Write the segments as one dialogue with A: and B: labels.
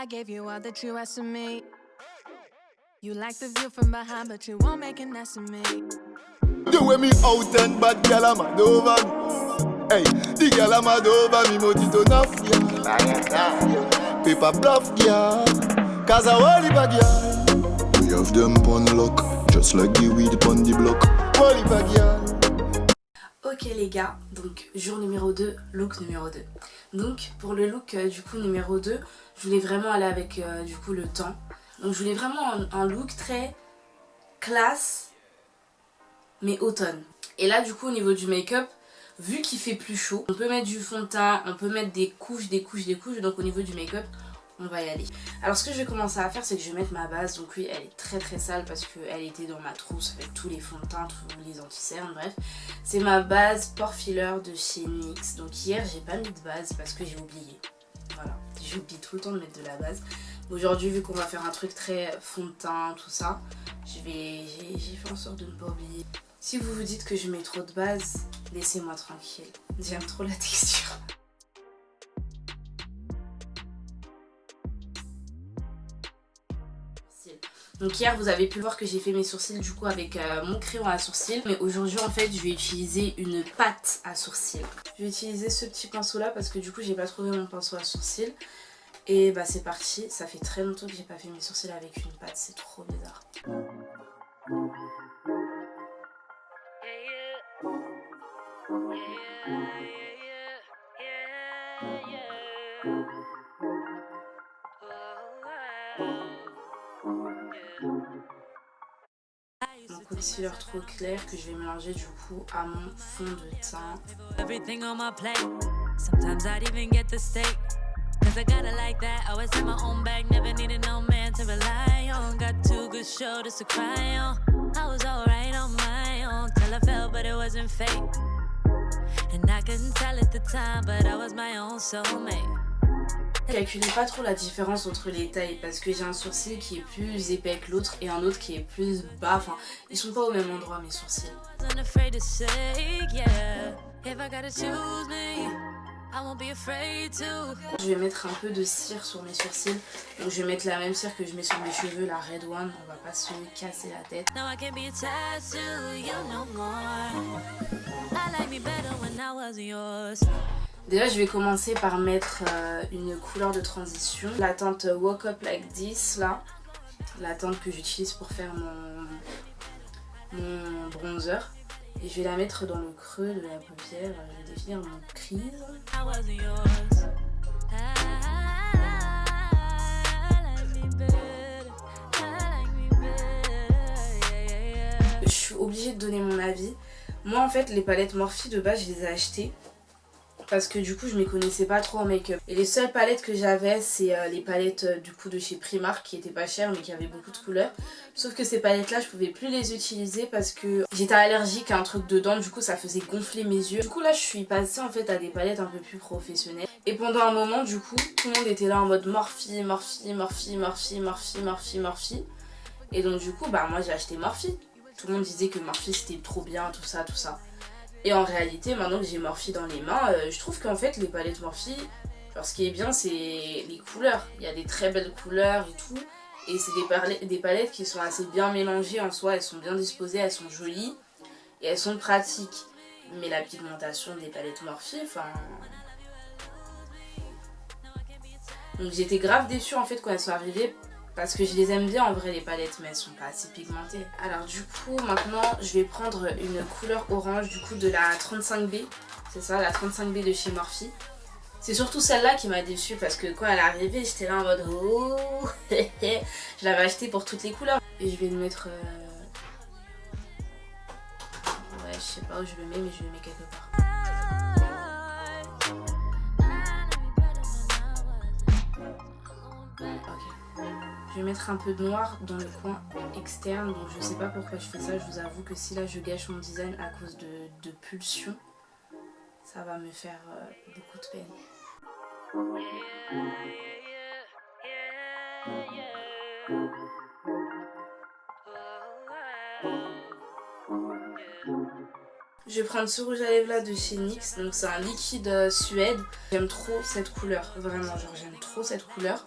A: I gave you all that you asked of me. You like the view from behind, but you won't make an ass of me.
B: The way me out and bad girl I'm mad over me. Hey, the girl I'm mad over me, motito nafia. Paper bluff girl, cause I want it bag girl. We have them pon lock, just like the weed pon the block. Want it bag girl.
C: Ok les gars, donc jour numéro 2, look numéro 2. Donc pour le look du coup numéro 2, je voulais vraiment aller avec du coup le temps. Donc je voulais vraiment un look très classe mais automne. Et là du coup au niveau du make-up, vu qu'il fait plus chaud, on peut mettre du fond de teint, on peut mettre des couches, donc au niveau du make-up, on va y aller. Alors ce que je vais commencer à faire, c'est que je vais mettre ma base. Donc oui, elle est très sale parce qu'elle était dans ma trousse avec tous les fonds de teint, tous les anti-cernes, bref. C'est ma base pore filler de chez NYX. Donc hier, j'ai pas mis de base parce que j'ai oublié. Voilà, j'oublie tout le temps de mettre de la base. Aujourd'hui, vu qu'on va faire un truc très fond de teint, tout ça, j'ai fait en sorte de ne pas oublier. Si vous vous dites que je mets trop de base, laissez-moi tranquille. J'aime trop la texture. Donc hier vous avez pu voir que j'ai fait mes sourcils du coup avec mon crayon à sourcils. Mais aujourd'hui en fait je vais utiliser une pâte à sourcils. Je vais utiliser ce petit pinceau là parce que du coup j'ai pas trouvé mon pinceau à sourcils. Et bah c'est parti, ça fait très longtemps que j'ai pas fait mes sourcils avec une pâte, c'est trop bizarre. Mon concealer trop clair que je vais mélanger du coup à mon fond de teint. Calculez pas trop la différence entre les tailles parce que j'ai un sourcil qui est plus épais que l'autre et un autre qui est plus bas. Enfin, ils sont pas au même endroit mes sourcils. Je vais mettre un peu de cire sur mes sourcils. Donc je vais mettre la même cire que je mets sur mes cheveux, la Red One. On va pas se casser la tête. Déjà je vais commencer par mettre une couleur de transition. La teinte Woke Up Like This là. La teinte que j'utilise pour faire mon bronzer. Et je vais la mettre dans le creux de la paupière. Je vais définir mon crease. Je suis obligée de donner mon avis. Moi en fait les palettes Morphe de base je les ai achetées parce que du coup je m'y connaissais pas trop en make-up. Et les seules palettes que j'avais c'est les palettes du coup de chez Primark qui étaient pas chères mais qui avaient beaucoup de couleurs. Sauf que ces palettes là je pouvais plus les utiliser parce que j'étais allergique à un truc dedans, du coup ça faisait gonfler mes yeux. Du coup là je suis passée en fait à des palettes un peu plus professionnelles. Et pendant un moment du coup tout le monde était là en mode Morphe. Et donc du coup bah moi j'ai acheté Morphe. Tout le monde disait que Morphe c'était trop bien, tout ça. Et en réalité, maintenant que j'ai Morphe dans les mains, je trouve qu'en fait les palettes Morphe, alors ce qui est bien c'est les couleurs. Il y a des très belles couleurs et tout. Et c'est des palettes qui sont assez bien mélangées en soi, elles sont bien disposées, elles sont jolies et elles sont pratiques. Mais la pigmentation des palettes Morphe, enfin... Donc j'étais grave déçue en fait quand elles sont arrivées. Parce que je les aime bien en vrai les palettes mais elles sont pas assez pigmentées. Alors du coup maintenant je vais prendre une couleur orange du coup de la 35B. C'est ça, la 35B de chez Morphe. C'est surtout celle-là qui m'a déçue parce que quand elle est arrivée j'étais là en mode oh. Je l'avais achetée pour toutes les couleurs. Et je vais le mettre... Ouais je sais pas où je le mets mais je le mets quelque part. Je vais mettre un peu de noir dans le coin externe, donc je sais pas pourquoi je fais ça, je vous avoue que si là je gâche mon design à cause de pulsion, ça va me faire beaucoup de peine. Je vais prendre ce rouge à lèvres là de chez NYX, donc c'est un liquide suède. J'aime trop cette couleur, vraiment, genre j'aime trop cette couleur.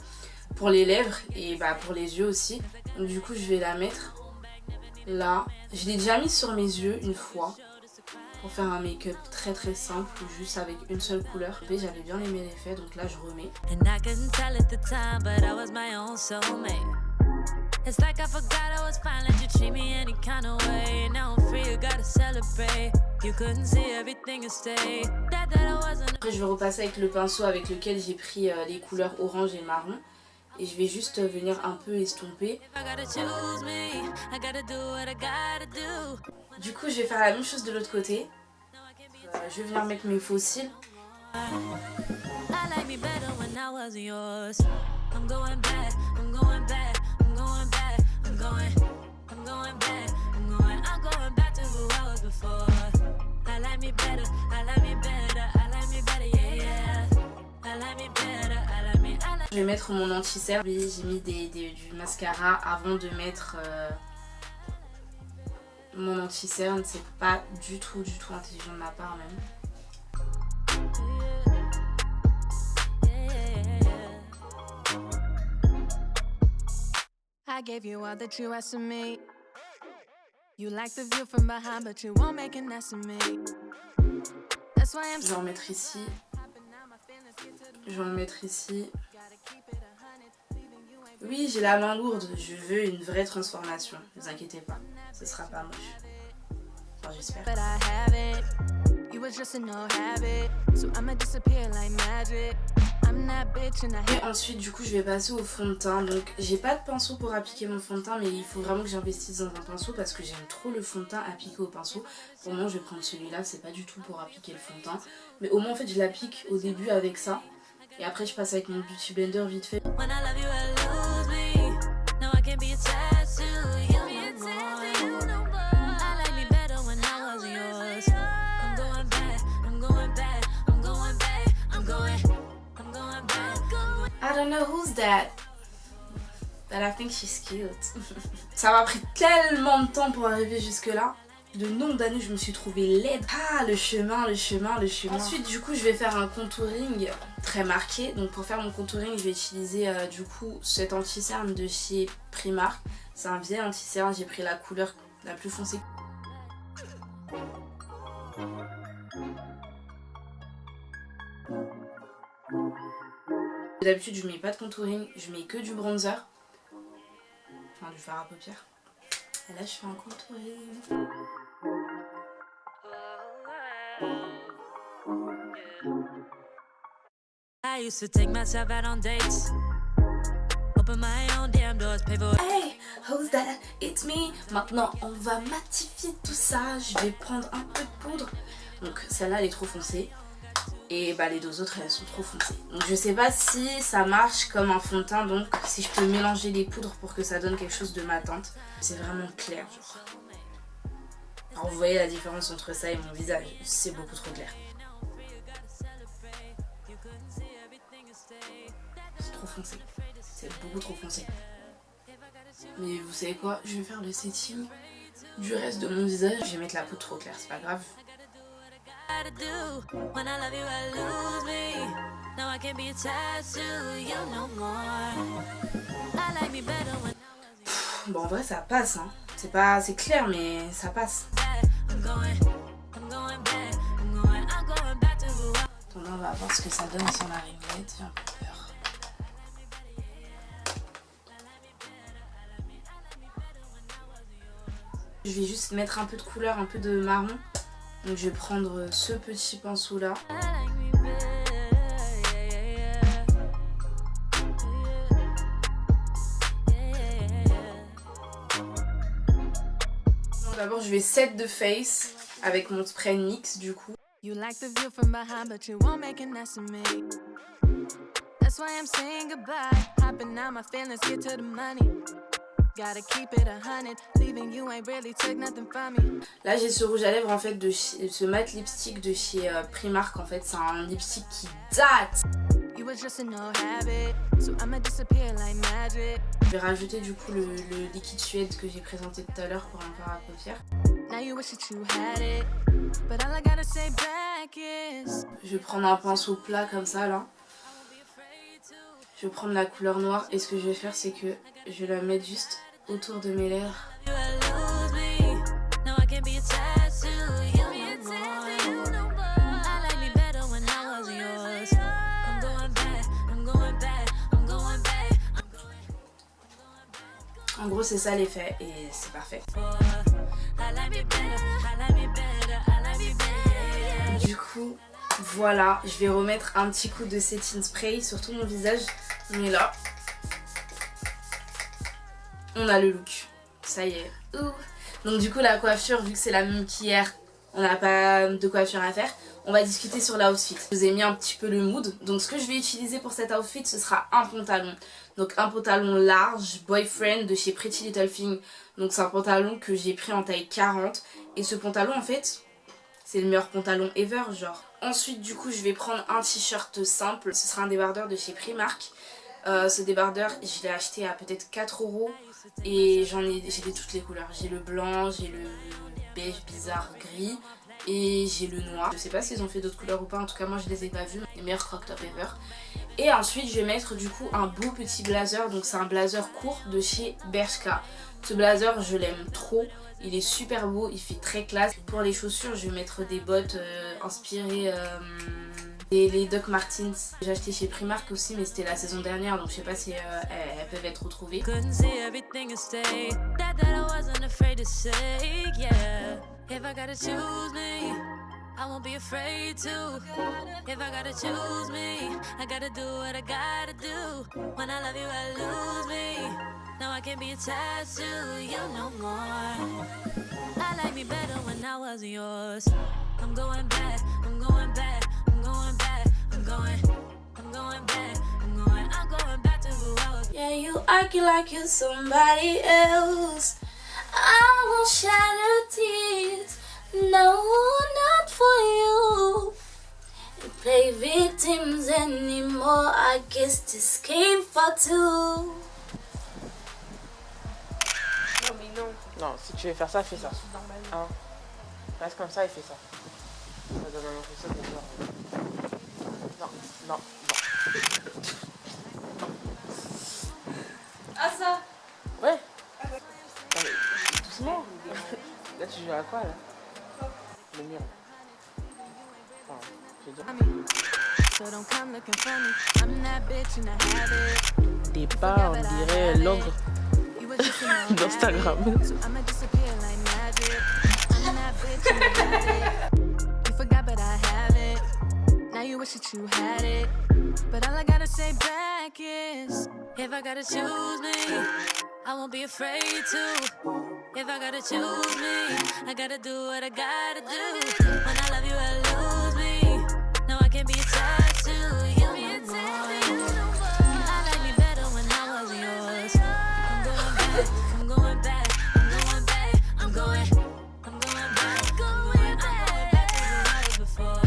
C: pour les lèvres et bah pour les yeux aussi. Donc du coup je vais la mettre là. Je l'ai déjà mise sur mes yeux une fois pour faire un make-up très simple, juste avec une seule couleur. Et j'avais bien aimé l'effet, donc là je remets.
A: It's like I forgot I was fine, let you treat me any kind of way. Now I'm free, you gotta celebrate. You couldn't see everything and stay. That I wasn't.
C: Après je vais repasser avec le pinceau avec lequel j'ai pris les couleurs orange et marron. Et je vais juste venir un peu estomper. Du coup je vais faire la même chose de l'autre côté. Je vais venir mettre mes faux cils. Je vais mettre mon anti-cerne. J'ai mis du mascara avant de mettre mon anti-cerne. C'est pas du tout intelligent de ma part même.
A: I gave you all that you asked of me. You like the view from behind, but you won't make an ass of me. That's why I'm.
C: Je vais en mettre ici. Je vais en mettre ici. Oui, j'ai la main lourde. Je veux une vraie transformation. Ne vous inquiétez pas, ce sera pas moche. Enfin, j'espère.
A: But I haven't. You was just a no habit, so I'ma disappear like magic. I'm that bitch and I
C: Et ensuite, du coup, je vais passer au fond de teint. Donc, j'ai pas de pinceau pour appliquer mon fond de teint, mais il faut vraiment que j'investisse dans un pinceau parce que j'aime trop le fond de teint appliqué au pinceau. Pour moi, je vais prendre celui-là. C'est pas du tout pour appliquer le fond de teint, mais au moins, en fait, je l'applique au début avec ça. Et après, je passe avec mon Beauty Blender vite fait. I don't know who's that, but I think she's cute. Ça m'a pris tellement de temps pour arriver jusque là. De nombre d'années je me suis trouvée laide. Ah, le chemin. Ensuite du coup je vais faire un contouring très marqué. Donc pour faire mon contouring je vais utiliser du coup cet anti-cerne de chez Primark. C'est un vieil anti-cerne, j'ai pris la couleur la plus foncée. D'habitude je mets pas de contouring, je mets que du bronzer. Enfin du fard à paupières. Et là je fais un contouring.
A: I used to take myself out on dates. Open my own damn doors, pay for.
C: Hey, who's that? It's me. Maintenant, on va matifier tout ça. Je vais prendre un peu de poudre. Donc celle-là, elle est trop foncée. Et bah les deux autres, elles sont trop foncées. Donc je sais pas si ça marche comme un fond de teint. Donc si je peux mélanger les poudres pour que ça donne quelque chose de matante. C'est vraiment clair, genre. Alors vous voyez la différence entre ça et mon visage. C'est beaucoup trop clair. C'est trop foncé. C'est beaucoup trop foncé. Mais vous savez quoi? Je vais faire le setting du reste de mon visage. Je vais mettre la peau trop claire, c'est pas grave. Bon en vrai ça passe hein. C'est clair mais ça passe. Attendez, on va voir ce que ça donne sur la ringlette. J'ai un peu peur. Je vais juste mettre un peu de couleur, un peu de marron. Donc je vais prendre ce petit pinceau là. D'abord je vais set the face avec mon spray NYX du coup.
A: You like the view from behind, but you won't make an ass of me. That's why I'm saying goodbye. Hopping out my feelings, get to the money. Gotta keep it 100, leaving you ain't really took nothing from me.
C: Là j'ai ce rouge à lèvres en fait de ce matte lipstick de chez Primark en fait, c'est un lipstick qui date.
A: You was just a no habit, so I'ma disappear like magic.
C: Je vais rajouter du coup le liquide suède que j'ai présenté tout à l'heure pour un fard à paupières.
A: Now you wish that you had it, but all I gotta say back is.
C: Je vais prendre un pinceau plat comme ça là. Je vais prendre la couleur noire et ce que je vais faire c'est que je vais la mettre juste autour de mes lèvres. En gros c'est ça l'effet et c'est parfait. Du coup voilà, je vais remettre un petit coup de setting spray sur tout mon visage. Mais là, on a le look. Ça y est. Ouh. Donc du coup la coiffure, vu que c'est la même qu'hier, on n'a pas de coiffure à faire. On va discuter sur l'outfit. Je vous ai mis un petit peu le mood. Donc ce que je vais utiliser pour cet outfit, ce sera un pantalon. Donc un pantalon large, boyfriend de chez Pretty Little Thing. Donc c'est un pantalon que j'ai pris en taille 40. Et ce pantalon en fait, c'est le meilleur pantalon ever genre. Ensuite du coup je vais prendre un t-shirt simple. Ce sera un débardeur de chez Primark. Ce débardeur je l'ai acheté à peut-être 4 €. Et j'ai de toutes les couleurs. J'ai le blanc, j'ai le beige bizarre gris. Et j'ai le noir. Je sais pas s'ils ont fait d'autres couleurs ou pas, en tout cas moi je les ai pas vus. Les meilleurs crop top ever. Et ensuite je vais mettre du coup un beau petit blazer. Donc c'est un blazer court de chez Bershka. Ce blazer je l'aime trop. Il est super beau, il fait très classe. Pour les chaussures je vais mettre des bottes inspirées les Doc Martens. J'ai acheté chez Primark aussi mais c'était la saison dernière. Donc je sais pas si elles peuvent être retrouvées. If I gotta choose me, I won't be afraid to. If I gotta choose me, I gotta do what I gotta do. When I love you, I lose me. Now I can't be attached to you no more. I like me better when I was yours. I'm going back, I'm going back, I'm going back, I'm going back, I'm going back to who I was. Yeah, you acting like you're somebody else. I won't shed your tears, no, not for you. You play victims anymore, I guess this came for two.
D: Non mais non. Non, si tu veux faire ça, fais ça. Hein? Reste comme ça et fais ça. Ça donne un effet de genre. Non, non, non.
C: Ah ça?
D: Ouais. Doucement. Là tu joues à quoi là? Le mur. Enfin, je veux dire. Des pas, on dirait l'ogre d'Instagram.
A: But all I gotta say back is, if I gotta choose me, I won't be afraid to. If I gotta choose me, I gotta do what I gotta do. When I love you, I lose me. No, I can't be attached to you no more. I like me better when I was yours. I'm going back, I'm going back, I'm going back, I'm going back to who I was before.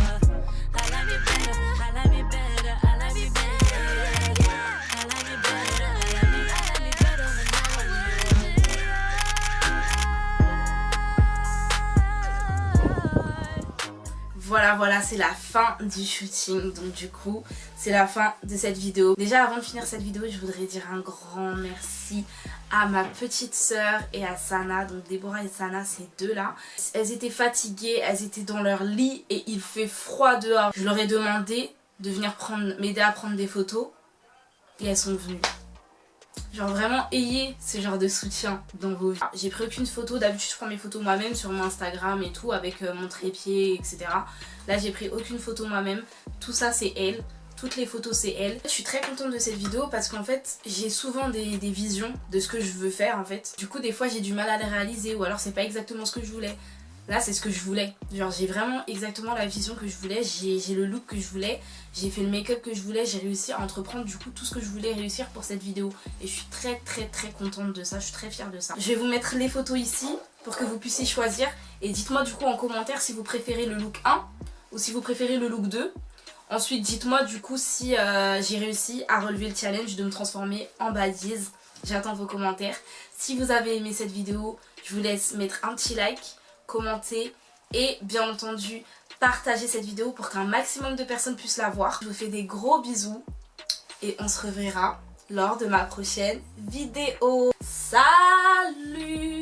A: I like me better, I like me better, I like me better. I like me better, I like me better when I was yours. Voilà, c'est la fin du shooting. Donc du coup, c'est la fin de cette vidéo. Déjà, avant de finir cette vidéo, je voudrais dire un grand merci à ma petite sœur et à Sana. Donc Déborah et Sana, ces deux-là. Elles étaient fatiguées, elles étaient dans leur lit et il fait froid dehors. Je leur ai demandé de venir m'aider à prendre des photos et elles sont venues. Genre vraiment ayez ce genre de soutien dans vos vies. J'ai pris aucune photo, d'habitude je prends mes photos moi-même sur mon Instagram et tout avec mon trépied etc. Là j'ai pris aucune photo moi-même, tout ça c'est elle, toutes les photos c'est elle. Je suis très contente de cette vidéo parce qu'en fait j'ai souvent des visions de ce que je veux faire en fait. Du coup des fois j'ai du mal à les réaliser ou alors c'est pas exactement ce que je voulais. Là c'est ce que je voulais, genre j'ai vraiment exactement la vision que je voulais, j'ai le look que je voulais, j'ai fait le make-up que je voulais, j'ai réussi à entreprendre du coup tout ce que je voulais réussir pour cette vidéo. Et je suis très contente de ça, je suis très fière de ça. Je vais vous mettre les photos ici pour que vous puissiez choisir et dites-moi du coup en commentaire si vous préférez le look 1 ou si vous préférez le look 2. Ensuite dites-moi du coup si j'ai réussi à relever le challenge de me transformer en badise. J'attends vos commentaires. Si vous avez aimé cette vidéo, je vous laisse mettre un petit like, commenter et bien entendu partager cette vidéo pour qu'un maximum de personnes puissent la voir. Je vous fais des gros bisous
C: et on se reverra lors de ma prochaine vidéo. Salut!